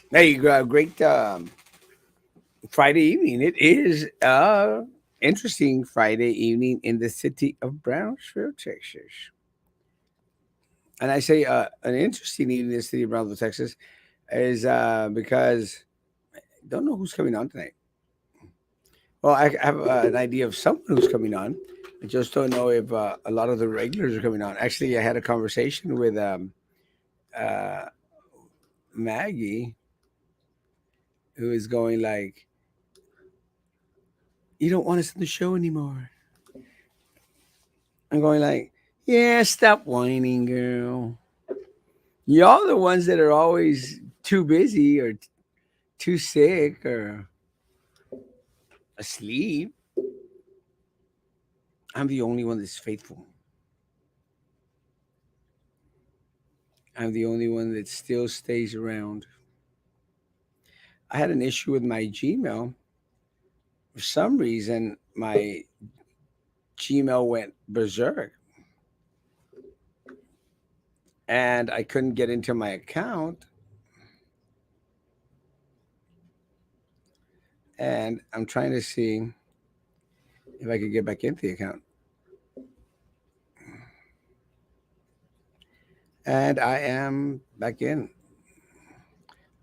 Hey, great Friday evening. It is interesting Friday evening in the city of Brownsville, Texas. And I say an interesting evening in the city of Brownsville, Texas, is because I don't know who's coming on tonight. Well, I have an idea of someone who's coming on. I just don't know if a lot of the regulars are coming on. Actually, I had a conversation with uh, Maggie, who is going like, "You don't want us in the show anymore." I'm going like, "Yeah, stop whining, girl. Y'all the ones that are always too busy or too sick or asleep. I'm the only one that's faithful. I'm the only one that still stays around." I had an issue with my Gmail. For some reason, my Gmail went berserk and I couldn't get into my account. And I'm trying to see if I could get back into the account. And I am back in.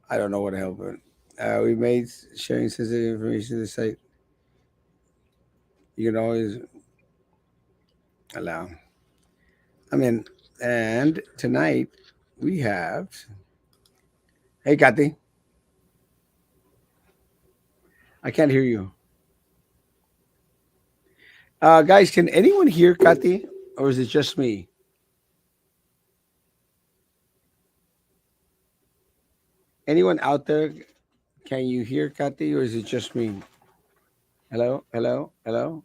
I don't know what to help it. We made sharing sensitive information to the site. You can always allow. I'm in. And tonight we have. Hey, Kathy. I can't hear you. Guys, can anyone hear Kathy? Or is it just me? Anyone out there? Can you hear Kathy? Or is it just me? Hello? Hello? Hello?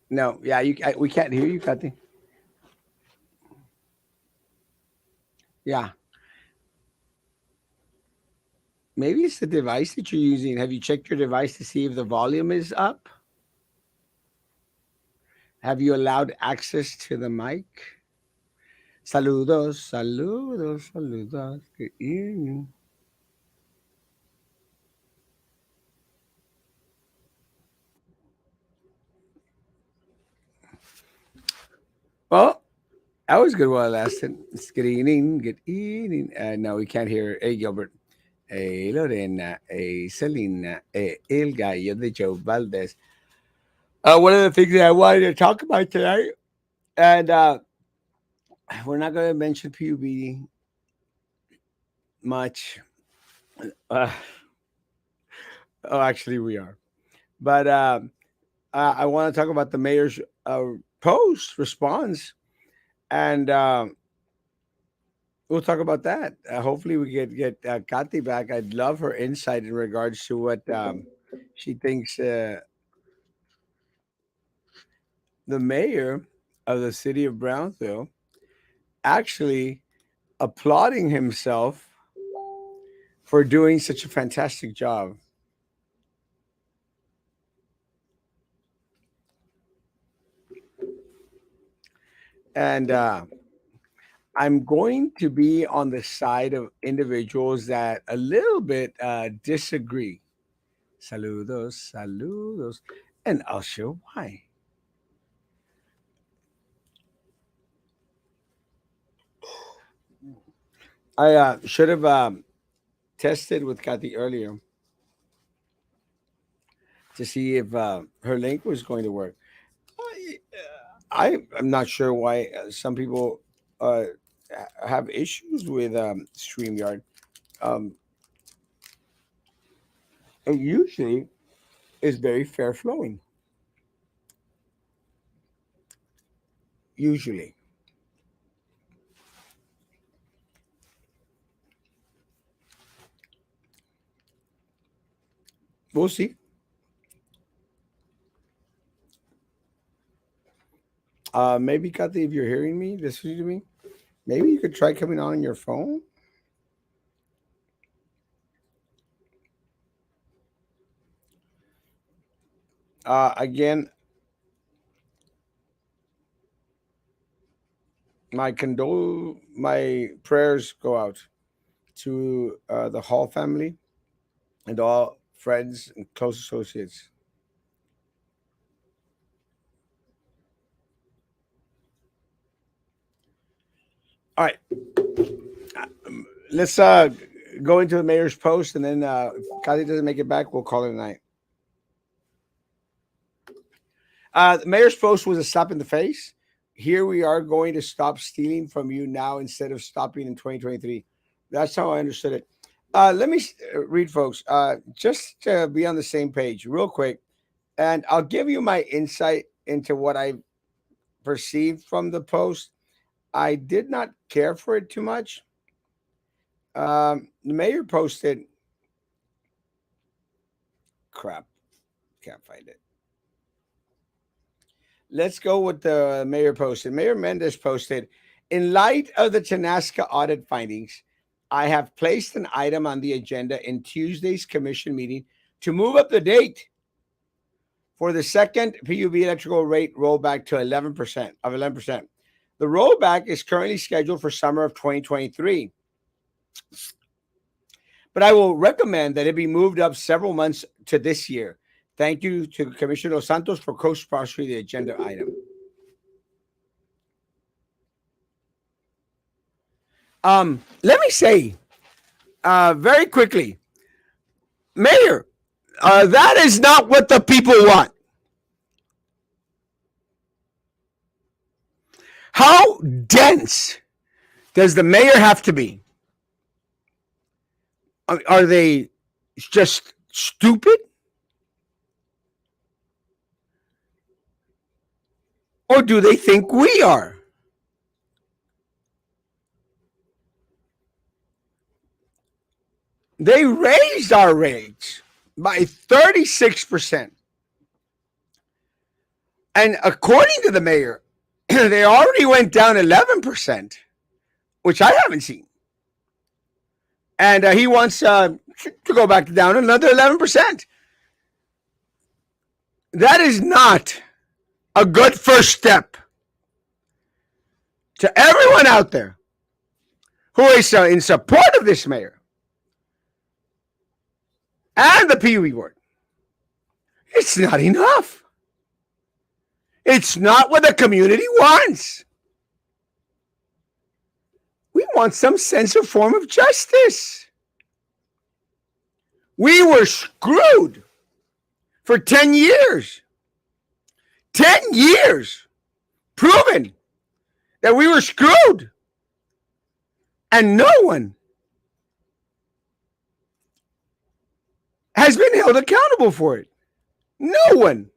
No. Yeah, we can't hear you, Kathy. Yeah. Maybe it's the device that you're using. Have you checked your device to see if the volume is up? Have you allowed access to the mic? Saludos, saludos, saludos. Good evening. Well, that was good while it lasted. It's good evening, good evening. No, we can't hear. Hey, Gilbert. Hey, Lorena. Hey, Selena. Hey, El Gallo de Joe Valdez. One of the things that I wanted to talk about tonight, and we're not going to mention PUBD much. Uh, oh, actually, we are. But I want to talk about the mayor's post response, and we'll talk about that. Hopefully, we get Kathy back. I'd love her insight in regards to what she thinks the mayor of the city of Brownsville actually applauding himself for doing such a fantastic job. And I'm going to be on the side of individuals that a little bit disagree. Saludos, saludos. And I'll show why. I should have tested with Kathy earlier to see if her link was going to work. I'm not sure why some people uh, have issues with StreamYard. Um, it usually is very fair flowing. Usually, we'll see. Maybe Kathy, if you're hearing me, listening to me, maybe you could try coming on your phone. Again, my prayers go out to the Hall family and all friends and close associates. All right, let's go into the mayor's post, and then if Kazi doesn't make it back, we'll call it a night. The mayor's post was a slap in the face. Here we are going to stop stealing from you now instead of stopping in 2023. That's how I understood it. Let me read, folks, just to be on the same page, real quick, and I'll give you my insight into what I perceived from the post. I did not care for it too much. The mayor posted, crap, can't find it. Let's go with the mayor posted. Mayor Mendez posted, in light of the Tanasca audit findings, I have placed an item on the agenda in Tuesday's commission meeting to move up the date for the second PUB electrical rate rollback to 11%. The rollback is currently scheduled for summer of 2023, but I will recommend that it be moved up several months to this year. Thank you to Commissioner Los Santos for co-sponsoring the agenda item. Let me say very quickly, Mayor, that is not what the people want. How dense does the mayor have to be? Are they just stupid? Or do they think we are? They raised our rates by 36%. And according to the mayor, they already went down 11%, which I haven't seen. And he wants to go back down another 11%. That is not a good first step. To everyone out there who is in support of this mayor and the PUB board, it's not enough. It's not what the community wants. We want some sense of form of justice. We were screwed for 10 years. 10 years proven that we were screwed. And no one has been held accountable for it. No one.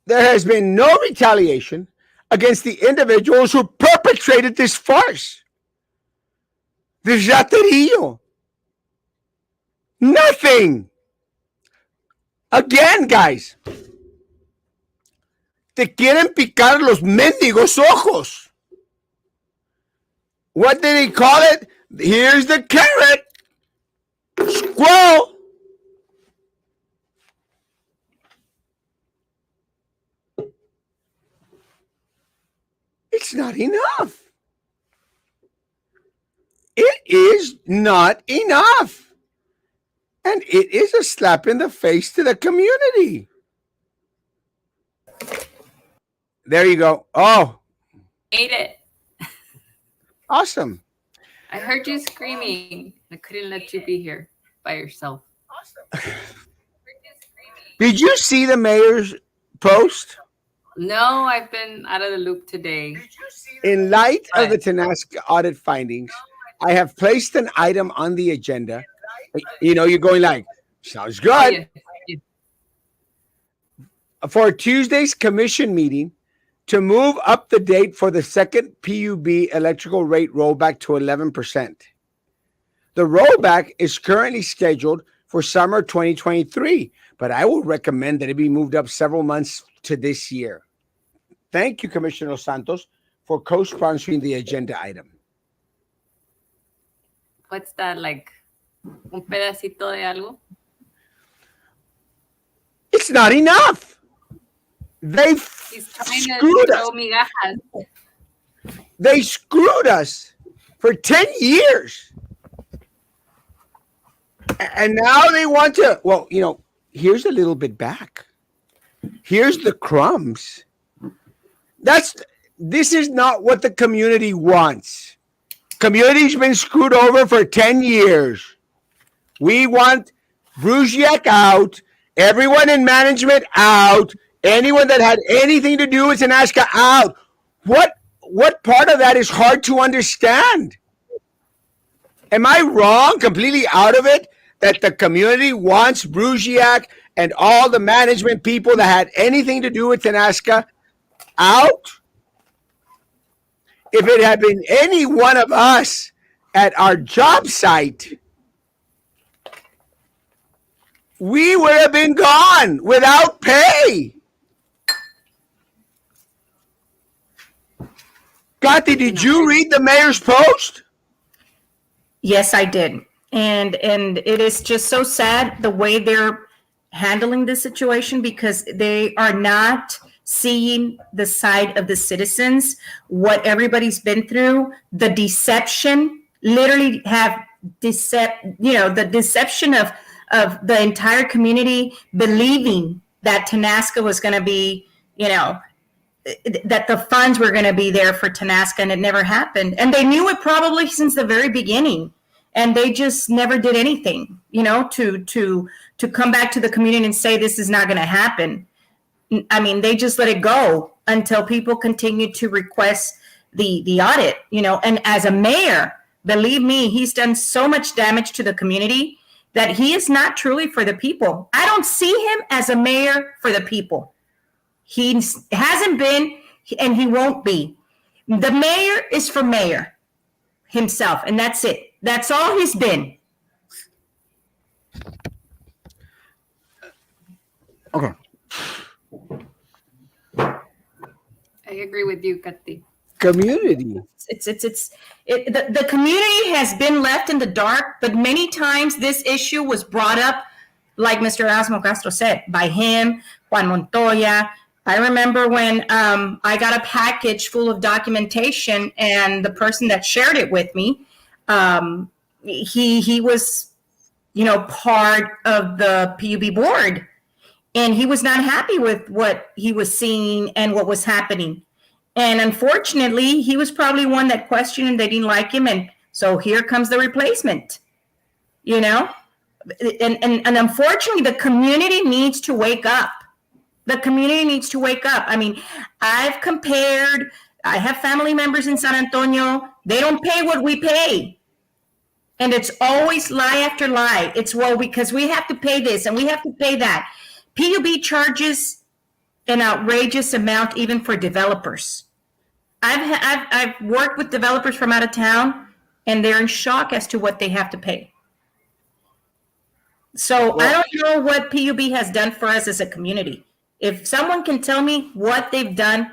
There has been no retaliation against the individuals who perpetrated this farce. This raterillo. Nothing. Again, guys, te quieren picar los mendigos ojos. What did he call it? Here's the carrot. Squirrel. It's not enough. It is not enough. And it is a slap in the face to the community. There you go. Oh. Made it. Awesome. I heard you screaming. I couldn't let you be here by yourself. Awesome. Did you see the mayor's post? No, I've been out of the loop today. In light of the Tanasca audit findings, I have placed an item on the agenda. You know, you're going like, sounds good. Oh, yeah. For Tuesday's commission meeting to move up the date for the second PUB electrical rate rollback to 11%. The rollback is currently scheduled for summer 2023, but I will recommend that it be moved up several months to this year. Thank you, Commissioner Santos, for co-sponsoring the agenda item. What's that, like un pedacito de algo? It's not enough. They He's trying to screwed us. throw migajas. They screwed us for 10 years. And now they want to, well, here's a little bit back. Here's the crumbs. That's this is not what the community wants. Community's been screwed over for 10 years. We want Brugiak out, everyone in management out, anyone that had anything to do with Tanaska out. What part of that is hard to understand? Am I wrong, completely out of it, that the community wants Brugiak and all the management people that had anything to do with Tanaska out? If it had been any one of us at our job site, we would have been gone without pay. Kathy, did you read the mayor's post? Yes, I did. And it is just so sad the way they're handling this situation, because they are not seeing the side of the citizens, what everybody's been through, the deception, literally have the deception of the entire community believing that Tanaska was going to be, that the funds were going to be there for Tanaska, and it never happened. And they knew it probably since the very beginning. And they just never did anything, to come back to the community and say this is not going to happen. I mean, they just let it go until people continued to request the audit, And as a mayor, believe me, he's done so much damage to the community that he is not truly for the people. I don't see him as a mayor for the people. He hasn't been, and he won't be. The mayor is for mayor himself, and that's it. That's all he's been. Okay. I agree with you, Kati. Community. The community has been left in the dark, but many times this issue was brought up, like Mr. Erasmo Castro said, by him, Juan Montoya. I remember when I got a package full of documentation, and the person that shared it with me, he was, part of the PUB board, and he was not happy with what he was seeing and what was happening. And unfortunately, he was probably one that questioned and they didn't like him. And so here comes the replacement, and unfortunately, the community needs to wake up. The community needs to wake up. I mean, I have family members in San Antonio. They don't pay what we pay. And it's always lie after lie. It's, because we have to pay this and we have to pay that. PUB charges an outrageous amount even for developers. I've worked with developers from out of town, and they're in shock as to what they have to pay. So I don't know what PUB has done for us as a community. If someone can tell me what they've done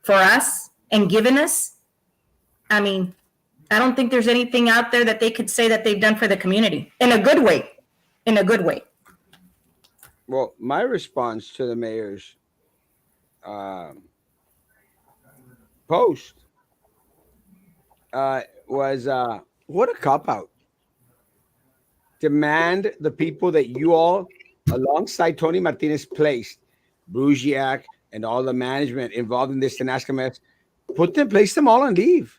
for us and given us, I mean, I don't think there's anything out there that they could say that they've done for the community in a good way. In a good way. Well, my response to the mayor's post was what a cop out. Demand the people that you all, alongside Tony Martinez, placed, Brugiak and all the management involved in this Tanaska mess, place them all on leave.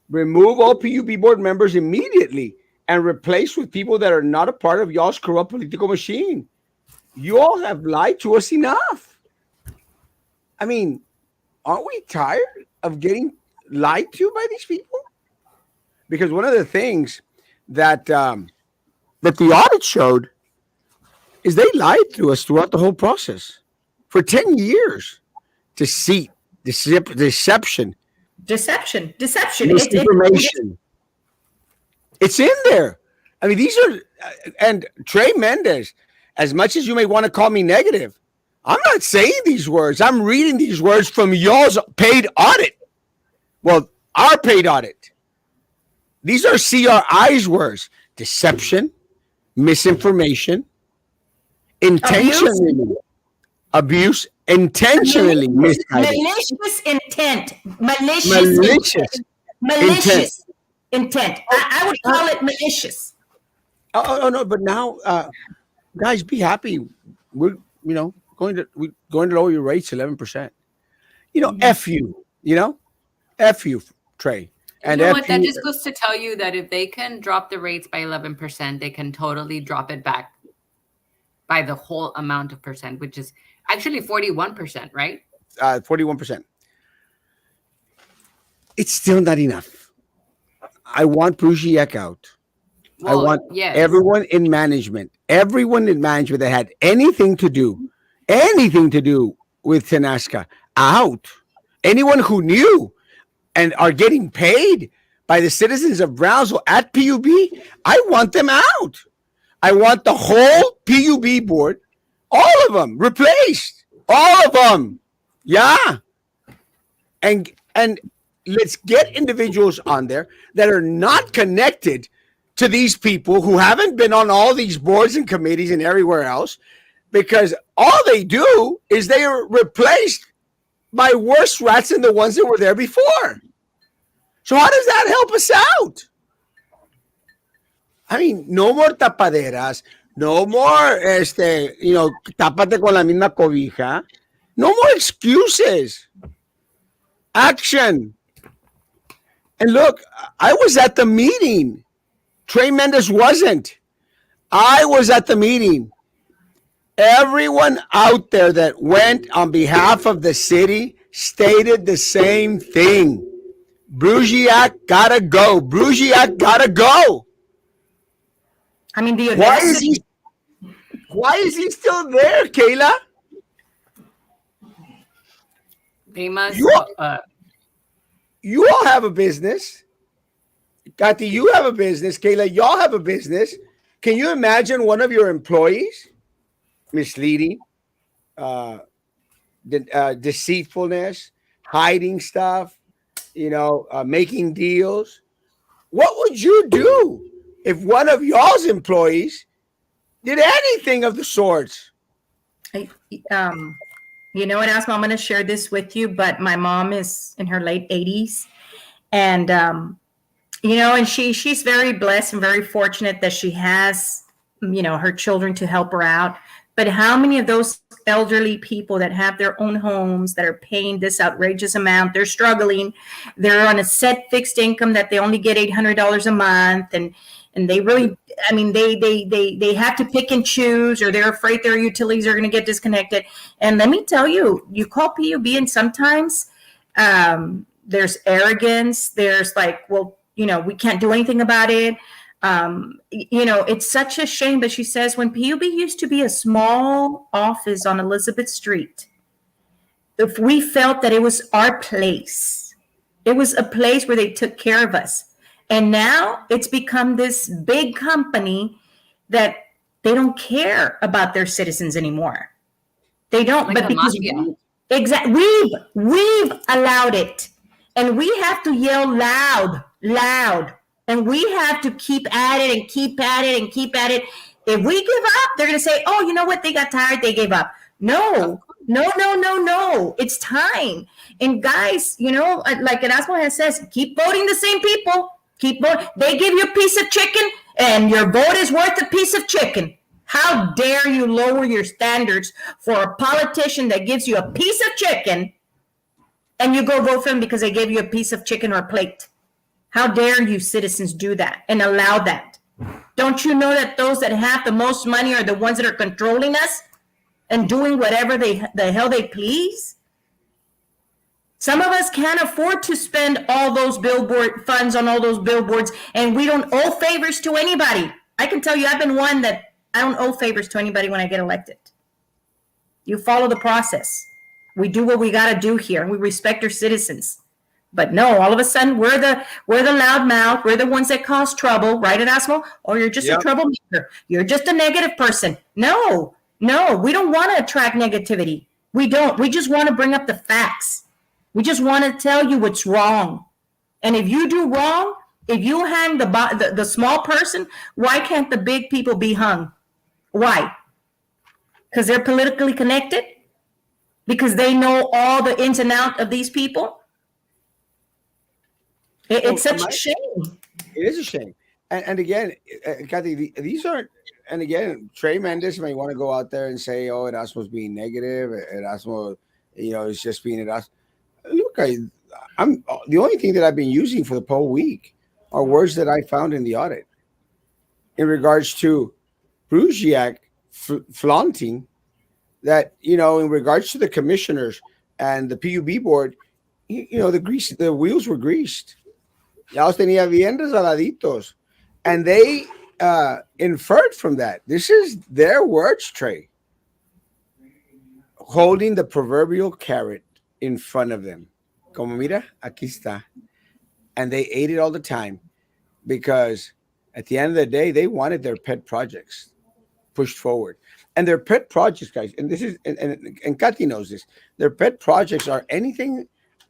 Remove all PUB board members immediately and replace with people that are not a part of y'all's corrupt political machine. You all have lied to us enough. I mean, aren't we tired of getting lied to by these people? Because one of the things that the audit showed is they lied to us throughout the whole process for 10 years. Deceit, deception. Misinformation. It's in there. I mean, these are, and Trey Mendez, as much as you may want to call me negative, I'm not saying these words. I'm reading these words from y'all's paid audit. Well, our paid audit. These are CRI's words. Deception, misinformation, intentionally. abuse, intentionally misguided, Malicious intent. Malicious malicious intent. intent. Malicious intent. I would call it malicious. Oh, no, but now, guys, be happy. We're we're going to lower your rates 11%. Mhm. F you. F you, Trey, You and know what? F That you. just goes to tell you that if they can drop the rates by 11%, they can totally drop it back by the whole amount of percent, which is actually 41%, right? 41%. It's still not enough. I want Brugiak out. I Well, want yes. everyone in management that had anything to do with Tenasca out. Anyone who knew and are getting paid by the citizens of Brownsville at PUB, I want them out. I want the whole PUB board, all of them replaced, all of them. Yeah, and let's get individuals on there that are not connected to these people who haven't been on all these boards and committees and everywhere else, because all they do is they are replaced by worse rats than the ones that were there before. So how does that help us out? I mean, no more tapaderas, no more, tápate con la misma cobija. No more excuses. Action. And look, I was at the meeting. Trey Mendez wasn't. I was at the meeting. Everyone out there that went on behalf of the city stated the same thing. Brugiak gotta go. Brugiak gotta go. I mean, the Why is audacity. he? Why is he still there, Kayla? They must. You you all have a business. Kati, you have a business. Kayla, y'all have a business. Can you imagine one of your employees misleading, uh, deceitfulness, hiding stuff, making deals? What would you do if one of y'all's employees did anything of the sorts? I- you know what, Asma? I'm going to share this with you, but my mom is in her late 80s. And, and she's very blessed and very fortunate that she has, her children to help her out. But how many of those elderly people that have their own homes that are paying this outrageous amount, they're struggling, they're on a set fixed income that they only get $800 a month, and they really, I mean, they have to pick and choose, or they're afraid their utilities are going to get disconnected. And let me tell you, you call PUB, and sometimes there's arrogance. There's like, well, we can't do anything about it. It's such a shame. But she says when PUB used to be a small office on Elizabeth Street, if we felt that it was our place, it was a place where they took care of us. And now it's become this big company that they don't care about their citizens anymore. They don't, Like but a because mafia. we've allowed it, and we have to yell loud, and we have to keep at it and keep at it and keep at it. If we give up, they're going to say, "Oh, you know what? They got tired. They gave up." No. It's time. And guys, like Erasmo has says, keep voting the same people. Keep voting. They give you a piece of chicken, and your vote is worth a piece of chicken. How dare you lower your standards for a politician that gives you a piece of chicken, and you go vote for him because they gave you a piece of chicken or a plate? How dare you citizens do that and allow that? Don't you know that those that have the most money are the ones that are controlling us and doing whatever the hell they please? Some of us can't afford to spend all those billboard funds on all those billboards, and we don't owe favors to anybody. I can tell you, I've been one that I don't owe favors to anybody when I get elected. You follow the process. We do what we got to do here, and we respect our citizens. But no, all of a sudden we're the loud mouth. We're the ones that cause trouble, right, Erasmo? Or you're just a troublemaker. You're just a negative person. No, we don't want to attract negativity. We don't. We just want to bring up the facts. We just want to tell you what's wrong. And if you do wrong, if you hang the small person, why can't the big people be hung? Why? Because they're politically connected? because they know all the ins and outs of these people. It's Well, such a shame. it is a shame. And again, Kathy, these aren't. And again, Trey Mendes may want to go out there and say, "Oh, Erasmo's being negative. Erasmo, is just being Erasmo." Look, I'm the only thing that I've been using for the whole week are words that I found in the audit in regards to Brugiak flaunting that, in regards to the commissioners and the PUB board, the wheels were greased. Ya los tenía bien resbaladitos. And they inferred from that. This is their words, Trey, holding the proverbial carrot in front of them. Como mira, aquí está. And they ate it all the time because at the end of the day, they wanted their pet projects pushed forward. And their pet projects, guys, and this is, and Kathy knows this, their pet projects are anything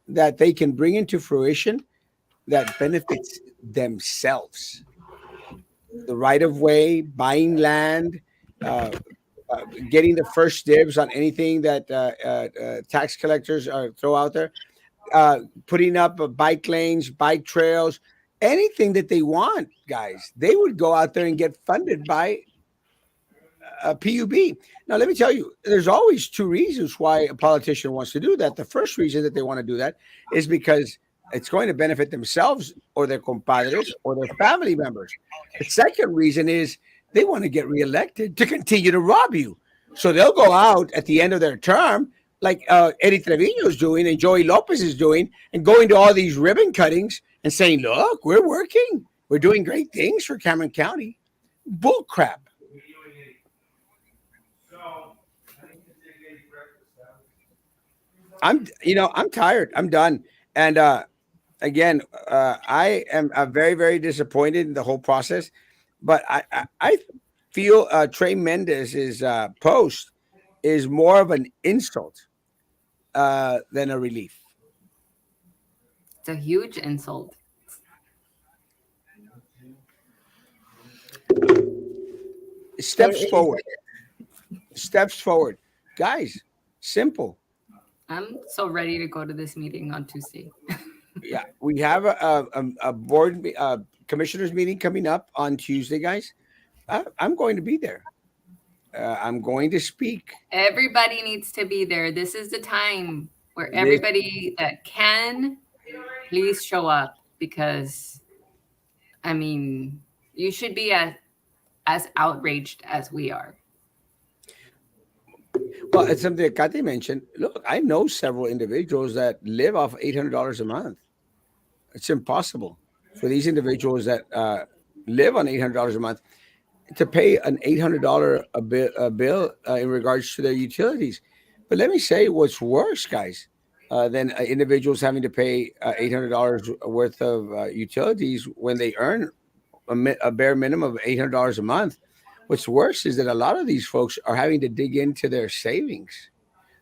that they can bring into fruition that benefits themselves. The right of way, buying land, uh, getting the first dibs on anything that tax collectors throw out there, putting up bike lanes, bike trails, anything that they want, guys. They would go out there and get funded by PUB. Now, let me tell you, there's always two reasons why a politician wants to do that. The first reason that they want to do that is because it's going to benefit themselves or their compadres or their family members. The second reason is they want to get reelected to continue to rob you. So they'll go out at the end of their term, like Eddie Trevino is doing and Joey Lopez is doing, and going to all these ribbon cuttings and saying, look, we're working. We're doing great things for Cameron County. Bull crap. I'm tired. I'm done. And again, I am very, very disappointed in the whole process. But I feel Trey Mendez's post is more of an insult than a relief. It's a huge insult. Steps forward. Steps forward. Guys, simple. I'm so ready to go to this meeting on Tuesday. Yeah, we have a board commissioners meeting coming up on Tuesday, guys. I'm going to be there. I'm going to speak. Everybody needs to be there. This is the time where This, everybody that can, please show up because, I mean, you should be as outraged as we are. well, it's something that Kate mentioned. Look, I know several individuals that live off $800 a month. It's impossible for these individuals that live on $800 a month to pay an $800 bill in regards to their utilities. But let me say what's worse, guys, than individuals having to pay $800 worth of utilities when they earn a bare minimum of $800 a month. What's worse is that a lot of these folks are having to dig into their savings,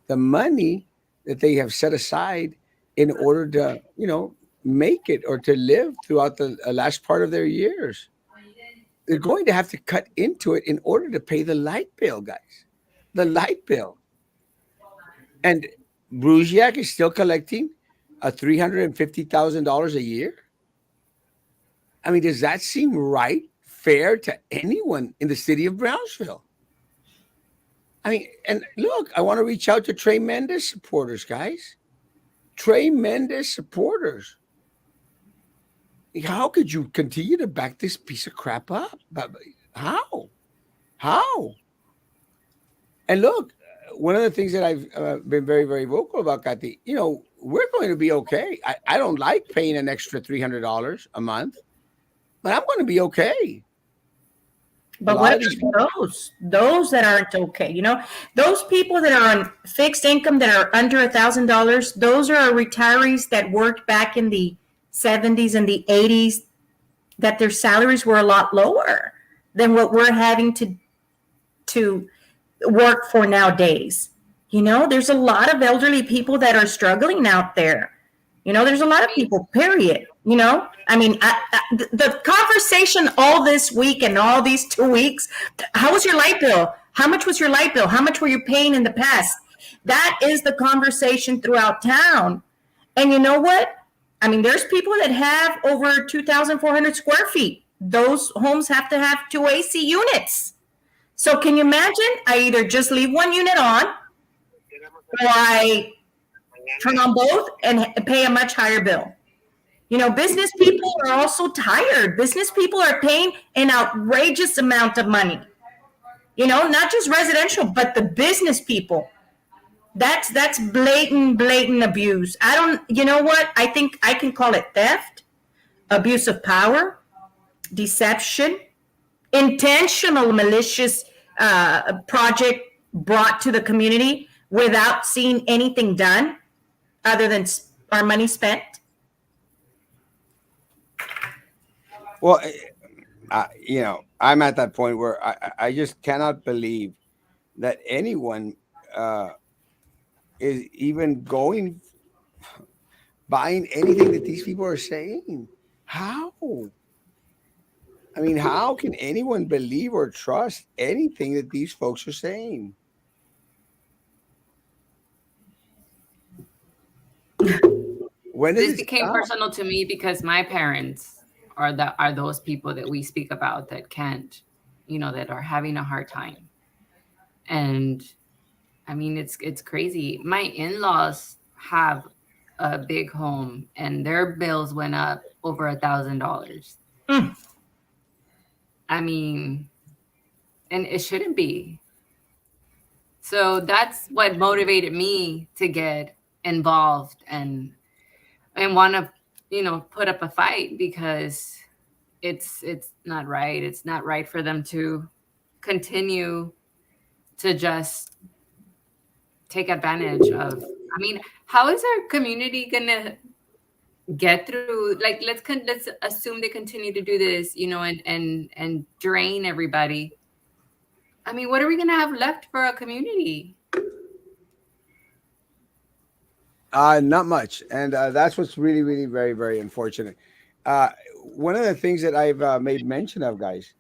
the money that they have set aside in order to, make it or to live throughout the last part of their years. They're going to have to cut into it in order to pay the light bill, guys. The light bill. And Brugiak is still collecting $350,000 a year. I mean, does that seem right, fair to anyone in the city of Brownsville? I mean, and look, I want to reach out to Trey Mendez supporters, guys. Trey Mendez supporters. How could you continue to back this piece of crap up? How? How? And look, one of the things that I've been very, very vocal about, Kathy, we're going to be okay. I don't like paying an extra $300 a month, but I'm going to be okay. But what about those that aren't okay? Those people that are on fixed income that are under $1,000, those are retirees that worked back in the 70s and the 80s, that their salaries were a lot lower than what we're having to work for nowadays. There's a lot of elderly people that are struggling out there. There's a lot of people, period. I mean, the conversation all this week and all these 2 weeks, how was your light bill? How much was your light bill? How much were you paying in the past? That is the conversation throughout town. And you know what? I mean, there's people that have over 2,400 square feet. Those homes have to have two AC units. So can you imagine? I either just leave one unit on, or I turn on both and pay a much higher bill. You know, business people are also tired. Business people are paying an outrageous amount of money. You know, not just residential, but the business people. That's blatant abuse. I don't. You know what? I think I can call it theft, abuse of power, deception, intentional malicious project brought to the community without seeing anything done other than our money spent. Well, I'm at that point where I just cannot believe that anyone uh, is even going buying anything that these people are saying. How? I mean, how can anyone believe or trust anything that these folks are saying? When does This it became stop? personal to me because my parents are those people that we speak about that can't, that are having a hard time. And I mean, it's crazy. My in-laws have a big home and their bills went up over $1,000. Mm. I mean, and it shouldn't be. So that's what motivated me to get involved and want to, put up a fight because it's not right. It's not right for them to continue to just take advantage of. I mean, how is our community gonna get through? Like, let's assume they continue to do this, and drain everybody. I mean, what are we gonna have left for a community? Not much, and that's what's really, really, very, very unfortunate. Uh, One of the things that I've made mention of, guys,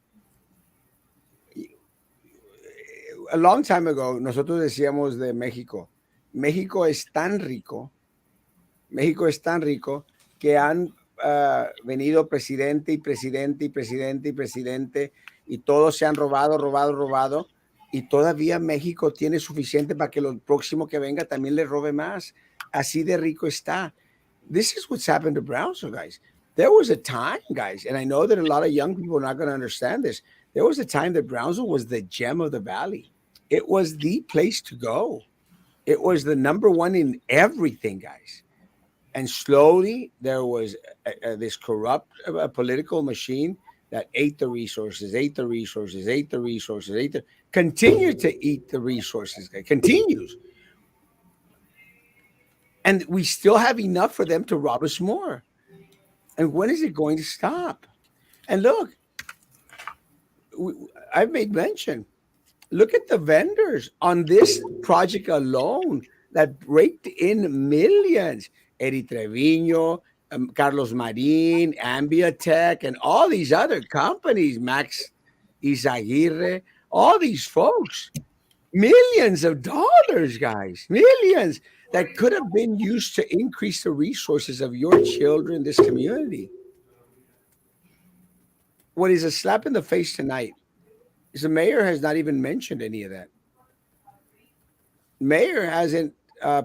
a long time ago, nosotros decíamos de México, México es tan rico, México es tan rico que han venido presidente y presidente y presidente y presidente y todos se han robado, robado, robado y todavía México tiene suficiente para que lo próximo que venga también le robe más. Así de rico está. This is what's happened to Brownsville, guys. There was a time, guys, and I know that a lot of young people are not going to understand this. There was a time that Brownsville was the gem of the valley. It was the place to go. It was the number one in everything, guys. And slowly there was this corrupt political machine that ate the resources, ate the resources, ate the resources, continued to eat the resources, continues. And we still have enough for them to rob us more. And when is it going to stop? And look, I've made mention. Look at the vendors on this project alone that raked in millions. Eddie Trevino, Carlos Marin, Ambiotech, and all these other companies, Max Izaguirre, all these folks. Millions of dollars, guys, millions that could have been used to increase the resources of your children, this community. What is a slap in the face tonight is the mayor has not even mentioned any of that. Mayor hasn't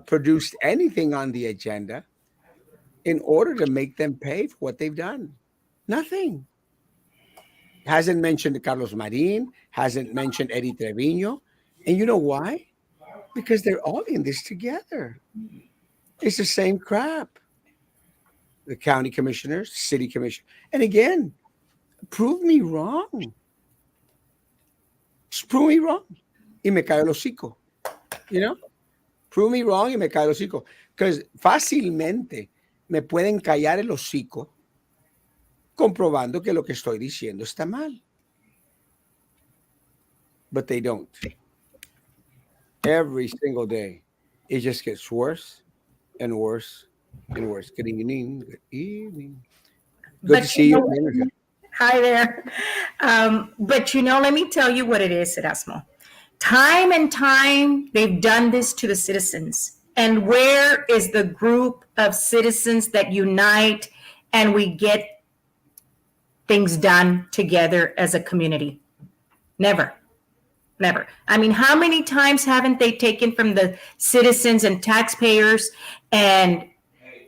produced anything on the agenda in order to make them pay for what they've done. Nothing. Hasn't mentioned Carlos Marin, hasn't mentioned Eddie Trevino. And you know why? Because they're all in this together. It's the same crap. The county commissioners, city commissioner. And again, prove me wrong. Just prove me wrong. Y me cae el hocico. You know? Prove me wrong y me cae el hocico. Because fácilmente me pueden callar el hocico comprobando que lo que estoy diciendo está mal. But they don't. Every single day, it just gets worse and worse and worse. Good evening. Good evening. Good to see you. Hi there. But let me tell you what it is, Erasmo. Time and time, they've done this to the citizens. And where is the group of citizens that unite and we get things done together as a community? Never. Never. I mean, how many times haven't they taken from the citizens and taxpayers and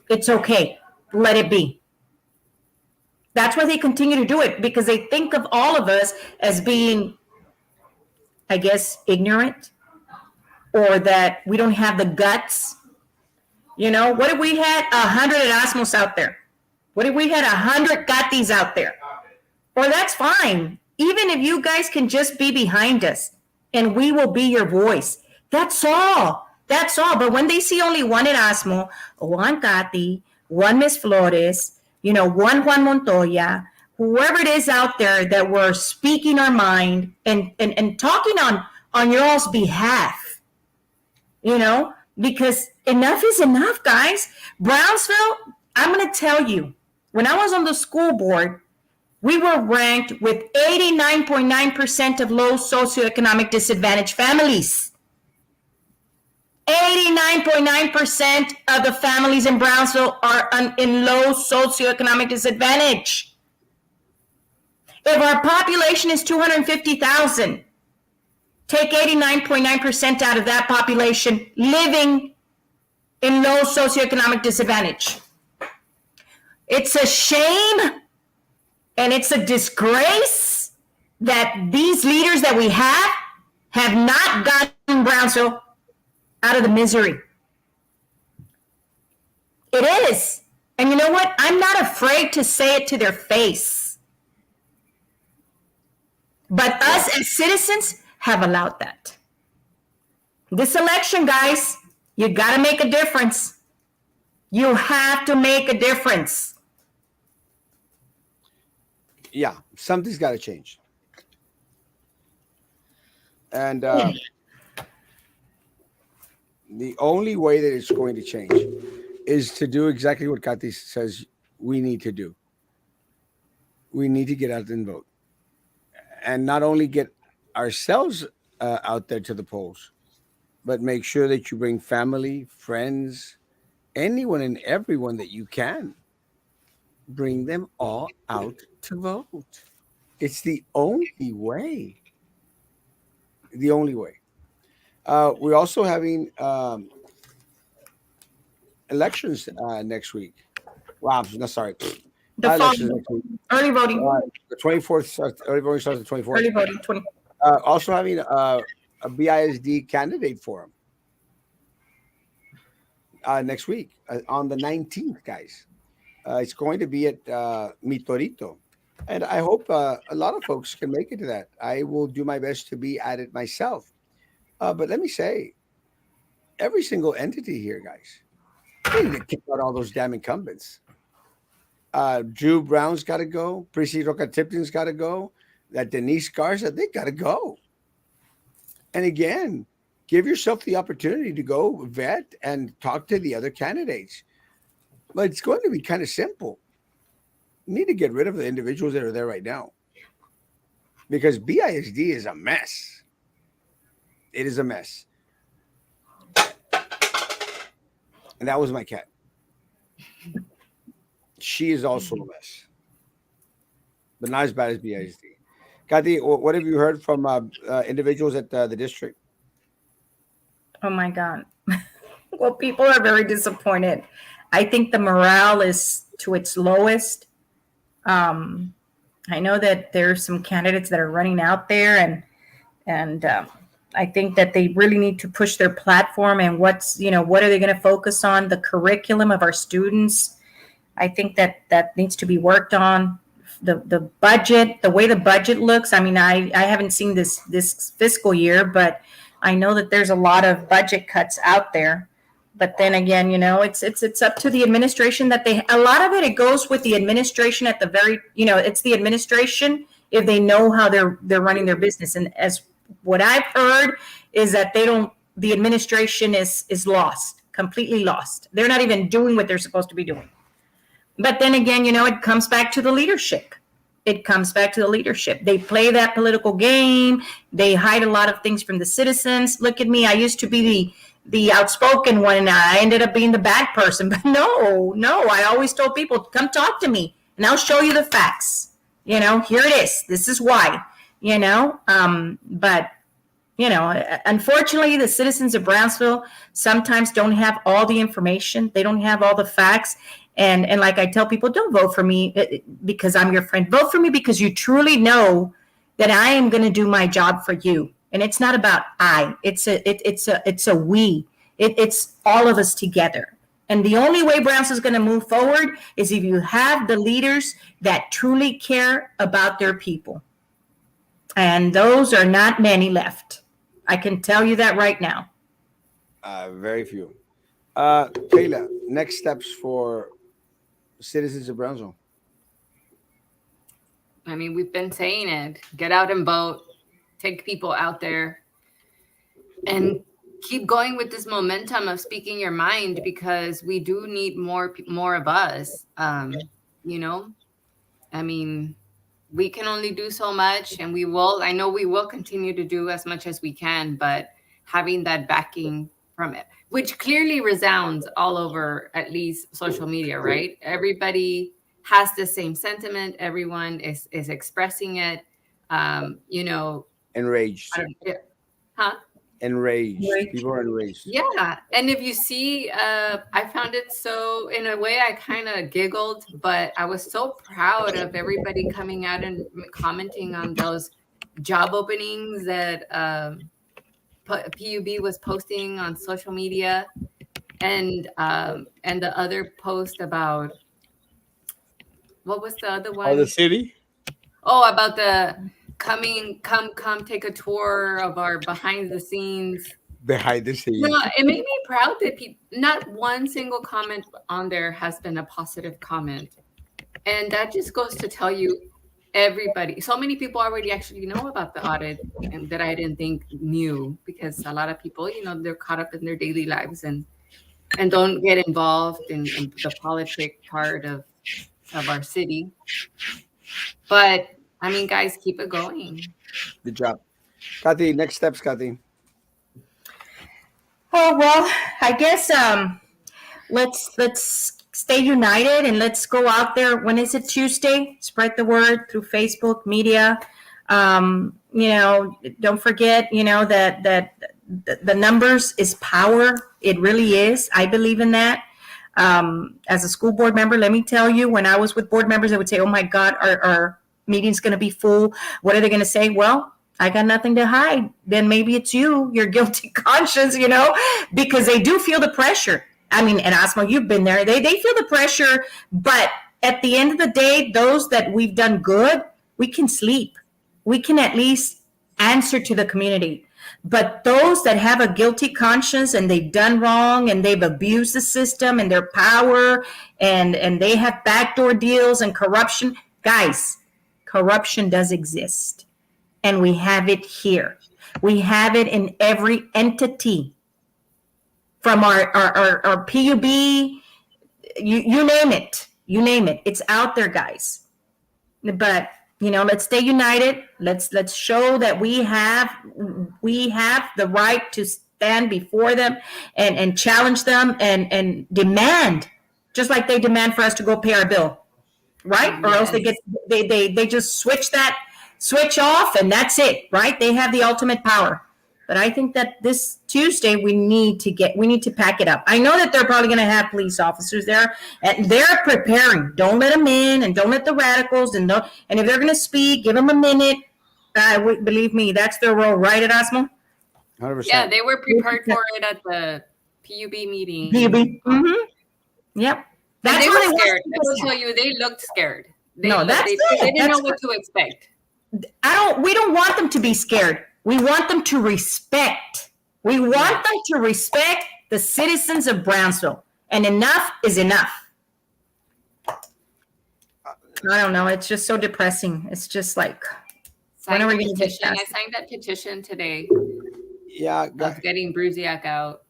it's okay, let it be? That's why they continue to do it, because they think of all of us as being, I guess, ignorant, or that we don't have the guts. You know, what if we had 100 Erasmus out there? What if we had 100 Gatis out there? Well, that's fine. Even if you guys can just be behind us and we will be your voice. That's all. That's all. But when they see only one Erasmo, one Gati, one Miss Flores, you know, one Juan Montoya, whoever it is out there that we're speaking our mind and talking on your all's behalf, you know, because enough is enough, guys. Brownsville, I'm going to tell you, when I was on the school board, we were ranked with 89.9% of low socioeconomic disadvantaged families. 89.9% of the families in Brownsville are in low socioeconomic disadvantage. If our population is 250,000, take 89.9% out of that population living in low socioeconomic disadvantage. It's a shame and it's a disgrace that these leaders that we have not gotten Brownsville out of the misery. It is. And you know what? I'm not afraid to say it to their face. But us as citizens have allowed that. This election, guys, you got to make a difference. You have to make a difference. Yeah, something's got to change. And the only way that it's going to change is to do exactly what Kathy says we need to do. We need to get out and vote. And not only get ourselves out there to the polls, but make sure that you bring family, friends, anyone and everyone that you can. Bring them all out to vote. It's the only way. The only way. We're also having elections next week. Wow, no, sorry. The Elections next week. Early voting. The 24th, early voting starts the 24th. Early voting. 20. Also having a BISD candidate forum next week on the 19th, guys. It's going to be at Mitorito. And I hope a lot of folks can make it to that. I will do my best to be at it myself. But let me say, every single entity here, guys, they need to kick out all those damn incumbents. Drew Brown's got to go. Prissy Roca Tipton's got to go. That Denise Garza, they got to go. And again, give yourself the opportunity to go vet and talk to the other candidates. But it's going to be kind of simple. You need to get rid of the individuals that are there right now. Because BISD is a mess. It is a mess. And that was my cat. She is also a mess. But not as bad as BISD. Kathy, what have you heard from individuals at the district? Oh my God. Well, people are very disappointed. I think the morale is to its lowest. I know that there's some candidates that are running out there, and I think that they really need to push their platform and what are they going to focus on? The curriculum of our students. I think that needs to be worked on. The budget, the way the budget looks. I mean, I haven't seen this fiscal year, but I know that there's a lot of budget cuts out there. But then again, it's up to the administration a lot of it goes with the administration at the very, it's the administration if they know how they're running their business. And as what I've heard is that the administration is lost, completely lost. They're not even doing what they're supposed to be doing. But then again, it comes back to the leadership. it comes back to the leadership. They play that political game. They hide a lot of things from the citizens. Look at me. I used to be the outspoken one, and I ended up being the bad person. But no, I always told people, come talk to me and I'll show you the facts. Here it is. This is why. But unfortunately, the citizens of Brownsville sometimes don't have all the information. They don't have all the facts. And like I tell people, don't vote for me because I'm your friend. Vote for me because you truly know that I am going to do my job for you. And it's not about I. It's a we. It's all of us together. And the only way Brownsville is going to move forward is if you have the leaders that truly care about their people. And those are not many left. I can tell you that right now. Very few. Kayla, next steps for citizens of Brownsville. I mean, we've been saying it. Get out and vote. Take people out there. And keep going with this momentum of speaking your mind, because we do need more of us. I mean, we can only do so much, and I know we will continue to do as much as we can, but having that backing from it, which clearly resounds all over, at least social media, right? Everybody has the same sentiment. Everyone is expressing it. Enraged. Huh? Enraged. People are enraged. Yeah. And if you see, I found it so, in a way, I kind of giggled, but I was so proud of everybody coming out and commenting on those job openings that PUB was posting on social media, and the other post about, what was the other one? Oh, the city? Oh, about the come take a tour of our behind the scenes. Behind the scenes. No, it made me proud that not one single comment on there has been a positive comment. And that just goes to tell you, everybody, so many people already actually know about the audit, and that I didn't think knew, because a lot of people, they're caught up in their daily lives and don't get involved in the politic part of our city. But I mean, guys, keep it going. Good job. Kathy, next steps, Kathy. Oh, well, I guess let's stay united, and let's go out there. When is it? Tuesday? Spread the word through Facebook, media. Don't forget, that the numbers is power. It really is. I believe in that. As a school board member, let me tell you, when I was with board members, they would say, oh my God, our meeting's going to be full. What are they going to say? Well, I got nothing to hide. Then maybe it's your guilty conscience, because they do feel the pressure. I mean, and Erasmo, you've been there. They feel the pressure, but at the end of the day, those that we've done good, we can sleep. We can at least answer to the community. But those that have a guilty conscience and they've done wrong and they've abused the system and their power and they have backdoor deals and corruption, guys, corruption does exist. And we have it here. We have it in every entity, from our PUB, you name it. You name it. It's out there, guys. But let's stay united. Let's show that we have the right to stand before them and challenge them and demand, just like they demand for us to go pay our bill, right? Or else they just switch off, and that's it, right? They have the ultimate power. But I think that this Tuesday we need to pack it up. I know that they're probably going to have police officers there, and they're preparing. Don't let them in, and don't let the radicals. And if they're going to speak, give them a minute. Believe me, that's their role, right, Erasmo? 100%. Yeah, they were prepared for it at the PUB meeting. PUB. Mm-hmm. Yep. That's they were scared. I will tell you, they looked scared. They didn't know what to expect. We don't want them to be scared. We want them to respect. We want them to respect the citizens of Brownsville. And enough is enough. I don't know. It's just so depressing. It's just like, when are we going to get past? I signed that petition today. Yeah. Of getting Bruziak out.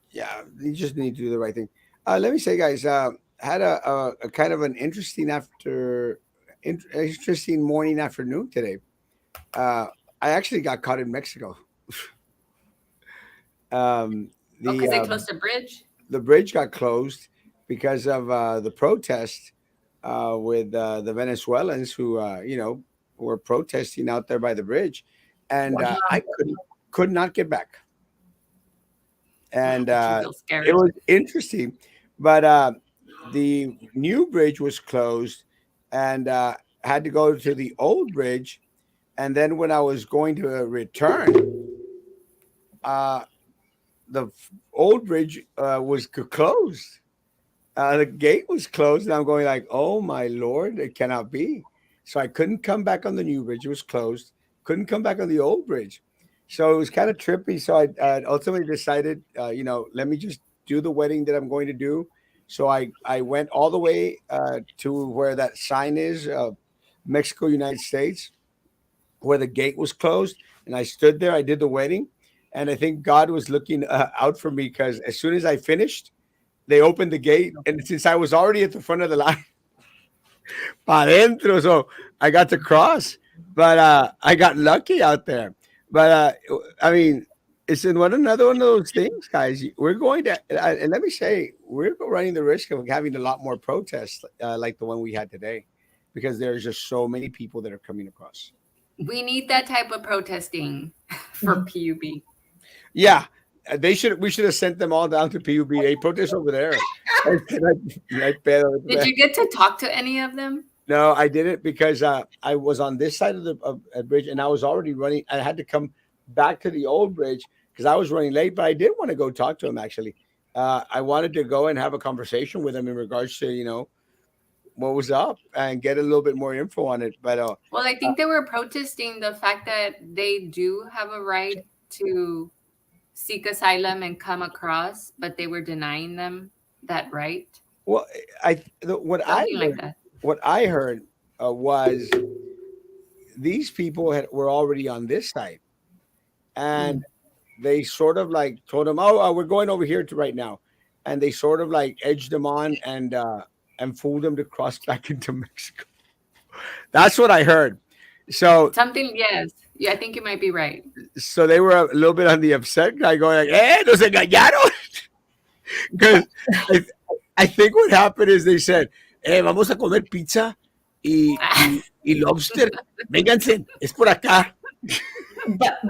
Yeah, you just need to do the right thing. Let me say, guys, had a kind of an interesting interesting morning, afternoon today. Uh, I actually got caught in Mexico. Um, Oh, the because they uh, closed the bridge. the bridge got closed because of the protest with the Venezuelans who, were protesting out there by the bridge, and Wow. I could not get back, and Did you feel it scared? was interesting, but the new bridge was closed, and had to go to the old bridge, and then when I was going to return, uh, the old bridge was closed. The gate was closed, and I'm going like, "Oh my lord, it cannot be!" So I couldn't come back on the new bridge; it was closed. Couldn't come back on the old bridge, so it was kind of trippy. So I ultimately decided, let me just do the wedding that I'm going to do. So I went all the way to where that sign is, Mexico, United States, where the gate was closed, and I stood there. I did the wedding, and I think God was looking out for me because as soon as I finished, they opened the gate, and since I was already at the front of the line, pa adentro, so I got to cross. But I got lucky out there. But I mean, it's in another one of those things, guys. We're going to, and let me say, we're running the risk of having a lot more protests like the one we had today, because there's just so many people that are coming across. We need that type of protesting for PUB. Yeah, they should. We should have sent them all down to PUBA protest over there. Like Did you get to talk to any of them? No, I didn't because I was on this side of the bridge, and I was already running. I had to come back to the old bridge because I was running late. But I did want to go talk to him. Actually, I wanted to go and have a conversation with him in regards to what was up and get a little bit more info on it. But Well, I think they were protesting the fact that they do have a right to seek asylum and come across, but they were denying them that right. well, what I Something like heard, that. was these people were already on this side, and Mm. they sort of like told him, "Oh, we're going over here to right now," and they sort of like edged him on and fooled him to cross back into Mexico. That's what I heard. So Something, yes. Yeah, I think you might be right. so they were a little bit on the upset guy, going like, nos engañaron," because I, I think what happened is they said, vamos a comer pizza y lobster. Vénganse, es por acá.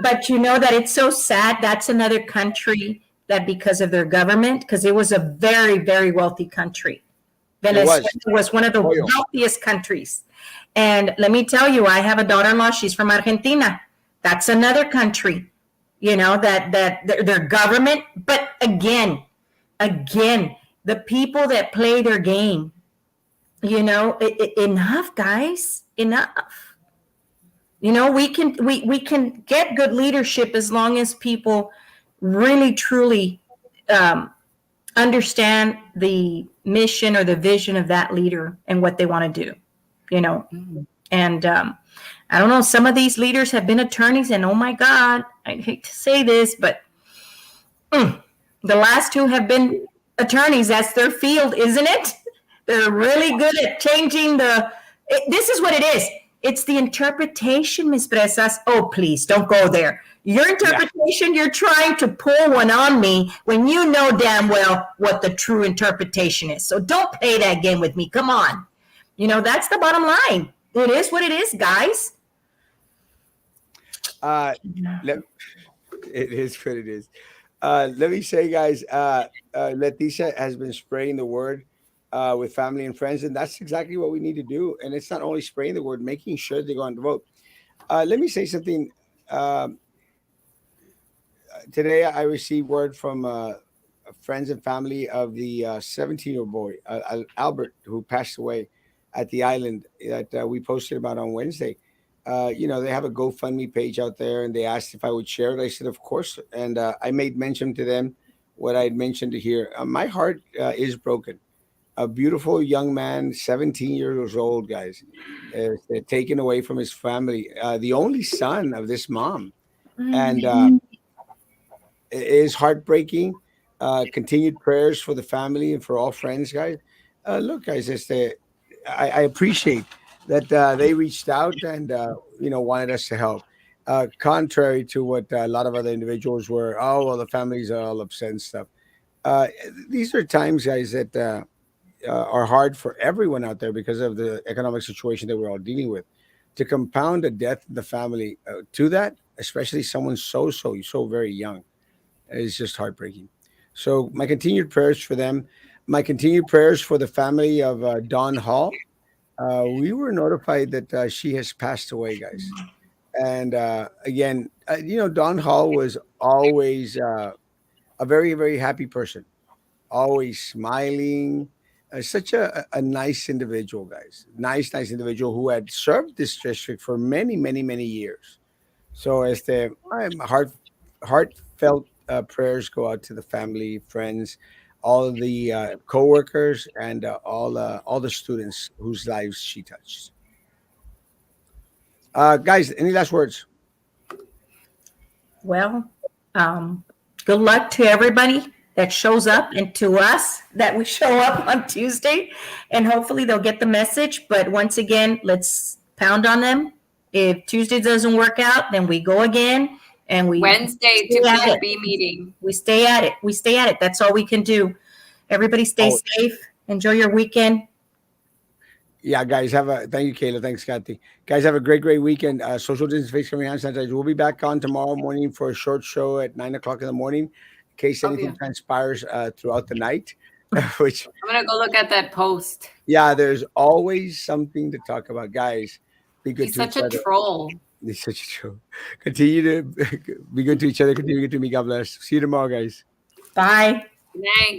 But you know that it's so sad. That's another country that because of their government, because it was a very, very wealthy country. It Venezuela was was one of the oil. wealthiest countries. And let me tell you, I have a daughter-in-law. She's from Argentina. That's another country, that their government. But again, the people that play their game, enough, guys, enough. We can get good leadership as long as people really truly um, understand the mission or the vision of that leader and what they want to do. You know, Mm. and I don't know. Some of these leaders have been attorneys, and oh my God, I hate to say this, but the last two have been attorneys. That's their field, isn't it? They're really good at changing this is what it is. It's the interpretation, Miss Bresas. Oh, please don't go there. Your Yeah. interpretation, you're trying to pull one on me when you know damn well what the true interpretation is. So don't play that game with me. Come on. That's the bottom line. It is what it is, guys. Uh, let, it is what it is. Let me say, guys, Leticia has been spreading the word with family and friends, and that's exactly what we need to do. And it's not only spreading the word, making sure they go on to vote. Let me say something. Um, Today, I received word from friends and family of the 17-year-old boy, Albert, who passed away at the island that we posted about on Wednesday. They have a GoFundMe page out there, and they asked if I would share it. I said, of course. And I made mention to them what I had mentioned to here. My heart is broken. A beautiful young man, 17 years old, guys, taken away from his family, the only son of this mom. And it is heartbreaking. Continued prayers for the family and for all friends, guys. Look, guys, I appreciate that they reached out and wanted us to help. Contrary to what a lot of other individuals were, oh well, the families are all upset and stuff. Uh, these are times, guys, that are hard for everyone out there because of the economic situation that we're all dealing with. To compound a death in the family, to that, especially someone so very young, is just heartbreaking. So my continued prayers for them. My continued prayers for the family of Dawn Hall. We were notified that she has passed away, guys. And again, Dawn Hall was always a very, very happy person, always smiling. Such a nice individual, guys. Nice individual who had served this district for many, many, many years. So, as my heartfelt prayers go out to the family, friends, all of the coworkers, and all the students whose lives she touched. Guys, any last words? Well, um, good luck to everybody that shows up and to us that we show up on Tuesday. And hopefully they'll get the message. But once again, let's pound on them. If Tuesday doesn't work out, then we go again and we Wednesday stay to at it. be meeting. We stay at it. We stay at it. That's all we can do. Everybody stay Oh, safe. Enjoy your weekend. yeah, guys, have a thank you, Kayla. Thanks, Kathy. Guys, have a great weekend. Social distance, face covering, hand sanitizer. We'll be back on tomorrow morning for a short show at 9 o'clock in the morning, in case Oh, yeah. anything transpires throughout the night. Which, I'm gonna go look at that post. yeah, there's always something to talk about, guys. Be good He's to such each a other. troll. It's such a show. Continue to be good to each other. Continue to be good to me. God bless. See you tomorrow, guys. Bye. Good night.